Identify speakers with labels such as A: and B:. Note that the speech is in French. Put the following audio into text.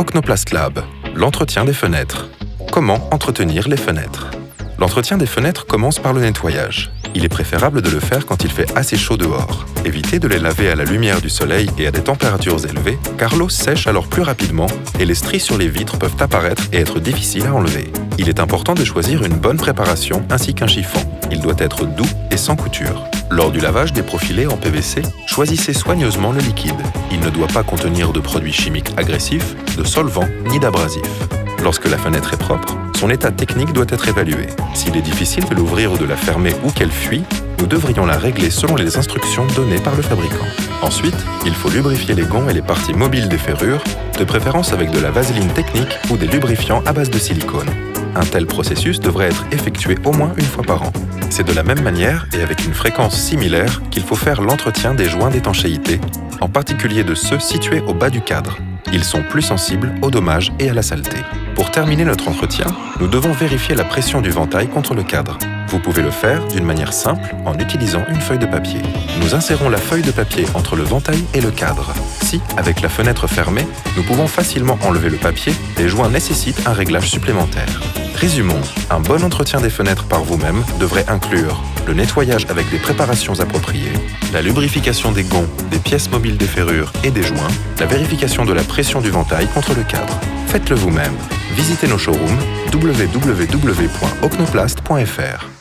A: Ocnoplast Lab, l'entretien des fenêtres. Comment entretenir les fenêtres? L'entretien des fenêtres commence par le nettoyage. Il est préférable de le faire quand il fait assez chaud dehors. Évitez de les laver à la lumière du soleil et à des températures élevées, car l'eau sèche alors plus rapidement et les stries sur les vitres peuvent apparaître et être difficiles à enlever. Il est important de choisir une bonne préparation ainsi qu'un chiffon. Il doit être doux et sans couture. Lors du lavage des profilés en PVC, choisissez soigneusement le liquide. Il ne doit pas contenir de produits chimiques agressifs, de solvants ni d'abrasifs. Lorsque la fenêtre est propre, son état technique doit être évalué. S'il est difficile de l'ouvrir ou de la fermer ou qu'elle fuit, nous devrions la régler selon les instructions données par le fabricant. Ensuite, il faut lubrifier les gonds et les parties mobiles des ferrures, de préférence avec de la vaseline technique ou des lubrifiants à base de silicone. Un tel processus devrait être effectué au moins une fois par an. C'est de la même manière et avec une fréquence similaire qu'il faut faire l'entretien des joints d'étanchéité, en particulier de ceux situés au bas du cadre. Ils sont plus sensibles aux dommages et à la saleté. Pour terminer notre entretien, nous devons vérifier la pression du ventail contre le cadre. Vous pouvez le faire d'une manière simple en utilisant une feuille de papier. Nous insérons la feuille de papier entre le ventail et le cadre. Si, avec la fenêtre fermée, nous pouvons facilement enlever le papier, les joints nécessitent un réglage supplémentaire. Résumons, un bon entretien des fenêtres par vous-même devrait inclure le nettoyage avec des préparations appropriées, la lubrification des gonds, des pièces mobiles des ferrures et des joints, la vérification de la pression du ventail contre le cadre. Faites-le vous-même. Visitez nos showrooms www.ocnoplast.fr.